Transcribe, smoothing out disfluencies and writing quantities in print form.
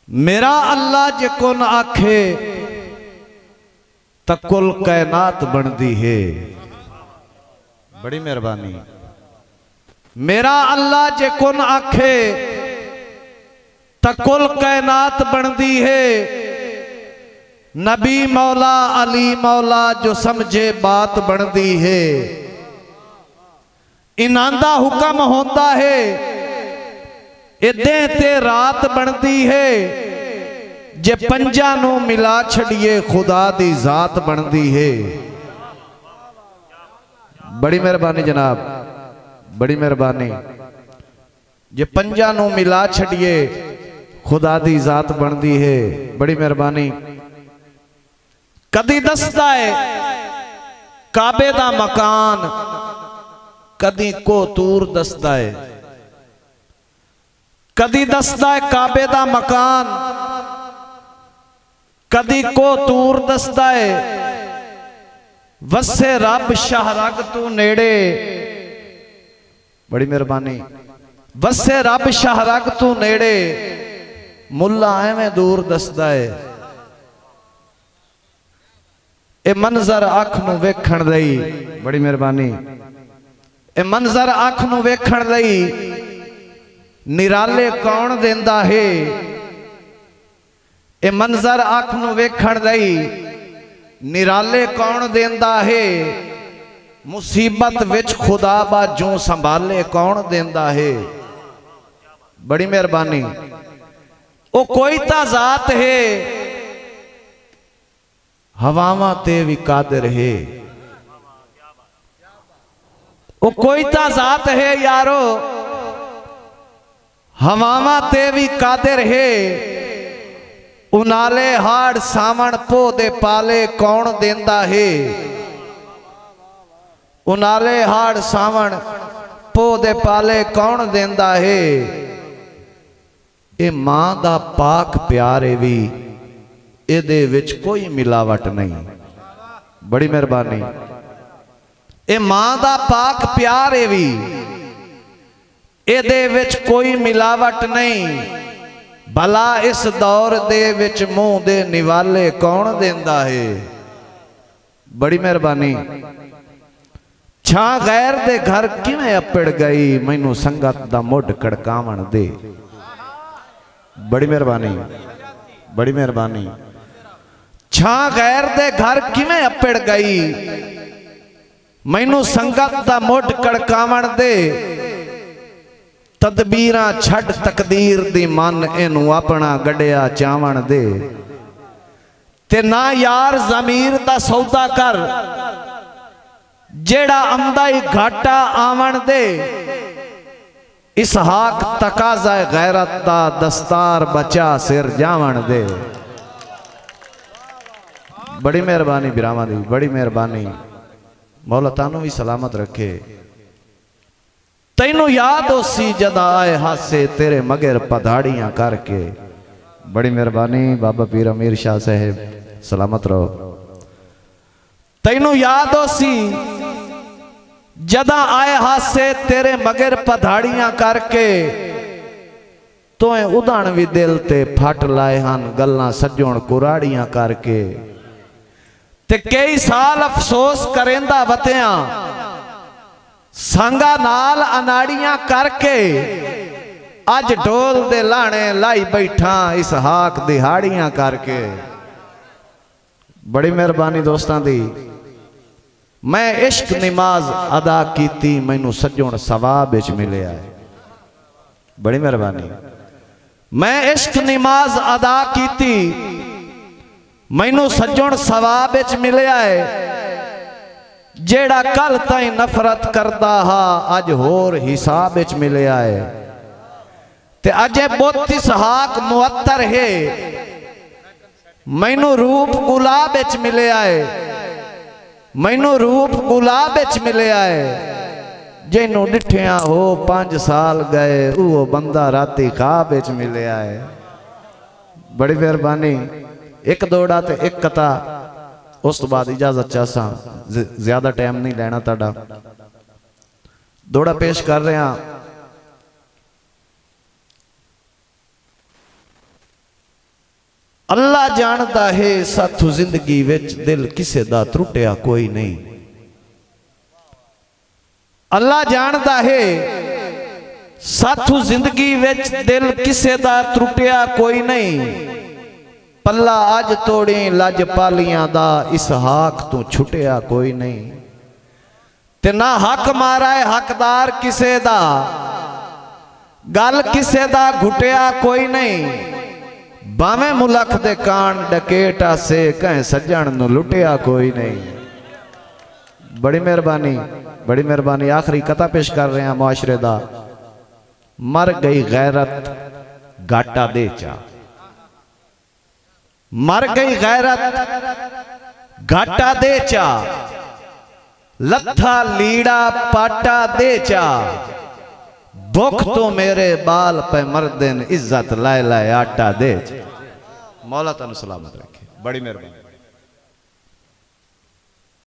मेरा अल्लाह जे कुन आखे तो कुल कायनात बनती है। बड़ी मेहरबानी। मेरा अल्लाह जे कुन आखे तो कुल कायनात बनती है। नबी मौला अली मौला जो समझे बात बनती है। इनांदा हुक्म होता है इदे ते रात बनती है। जे पंजा नू मिला छड़िए खुदा दी जात बनती है। बड़ी मेहरबानी जनाब, बड़ी मेहरबानी। जे पंजा नू मिला छड़िए खुदा दी जात बनती है। बड़ी मेहरबानी। कदी दसदा है काबे दा मकान, कदी कोतूर दसदा है। कदी दसदा है काबे दा मकान, कदी कोतूर दसदा है। वसे रब शाहरग तू नेड़े। बड़ी मेहरबानी। वसे रब शाहरग तू नेड़े, मुल्ला एवें दूर दसदा है। ए मंजर अख नू वेखण लई। बड़ी मेहरबानी। ए मंजर अख नू वेखण लई निराले कौन देंदा है। ए मंजर अख नू वेखण लई निराले कौन देंदा है। मुसीबत विच खुदा बाजू संभाले कौन देंदा है। बड़ी मेहरबानी। ओ कोई ता जात है हवावां ते भी कादिर है। ओ कोई ता जात है यारो हवावां ते भी कादिर है। उनाले हाड़ सावण पो दे पाले कौन देंदा है। उनाले हाड़ सावण पो दे पाले कौन देंदा है। ए मां दा पाक प्यार है भी एदे विच कोई मिलावट नहीं। बड़ी मेहरबानी। ए मां दा पाक प्यार है भी एदे विच कोई मिलावट नहीं। भला इस दौर दे विच मुंह दे निवाले कौन देंदा है। बड़ी मेहरबानी। छा गैर दे घर किवें अपड़ गई मैनू संगत दा मुढ़ कड़कावण दे। बड़ी मेहरबानी। बड़ी मेहरबानी। छा गैर दे घर किवें अपड़ गई मैनू संगत दा मुढ़ कड़कावण दे। तदबीरा छड़ तकदीर दी मन इनू अपना गड्या चावण दे। ते ना यार जमीर दा सौदा कर जेड़ा आंदा ही घाटा आवण दे। इसहाक तकाजा गैरत दा दस्तार बचा सिर जावण दे। बड़ी मेहरबानी बिरावां दी। बड़ी मेहरबानी। मौला तानू भी सलामत रखे। तैनू याद होसी जदा आए हासे तेरे मगर पधाड़ियां करके। बड़ी मेहरबानी बाबा पीर अमीर शाह साहेब सलामत रहो। तैनू याद होसी जदा आए हासे तेरे मगर पधाड़ियां करके। तो उदान भी दिल ते फट लाए हन गल्लां सज्जोण कुराड़ियां करके। ते कई साल अफसोस करेंदा वतिया सांगा नाल अनाड़ियां करके। अज ढोल दे लाने लाई बैठा इसहाक दिहाड़ियां करके। बड़ी मेहरबानी दोस्तां दी। मैं इश्क नमाज अदा कीती मैनू सज्जोण सवाब विच मिलिया है। बड़ी मेहरबानी। मैं इश्क नमाज अदा कीती मैनू सज्जोण सवाब विच मिलिया है। जेड़ा कल ताई नफरत करता हा अज होर हिसाब विच मिलिया है। ते अजे बुत इसहाक मुअत्तर है मैनू रूप गुलाब विच मिलिया है। मैनू रूप गुलाब विच मिलिया है। जिन्नू डिठिया हो 5 साल गए वो बंदा राती खाब विच मिलिया है। बड़ी मेहरबानी। एक दोड़ा ते एक कथा उस तो बाद इजाजत चाहसा ज्यादा टाइम नहीं लेना ताड़ा। दोड़ा पेश कर रहे हैं। अल्लाह जानता है साथू जिंदगी विच दिल किसे दा त्रुटिया कोई नहीं। अल्लाह जानता है साथू जिंदगी विच दिल किसे दा त्रुटिया कोई नहीं। पल्ला अज तोड़ी लज पालियां दा इसहाक तू छुटिया कोई नहीं। ते ना हक मारा है हकदार किसे दा, गल किसे दा घुटिया कोई नहीं। बावें मुलख दे कान डकेट आसे कह सज्जण नू लुटिया कोई नहीं। बड़ी मेहरबानी, बड़ी मेहरबानी। आखिरी कथा पेश कर रहे हैं मुआशरे दा। मर गई गैरत घाटा दे चा, मर गई गैरत घाटा दे चा, लथा लीड़ा पाटा दे चा। भुख तो मेरे बाल पे मर्दन इज्जत लाए लाए आटा दे। मौला तनु सलामत रखे। बड़ी मेहरबानी।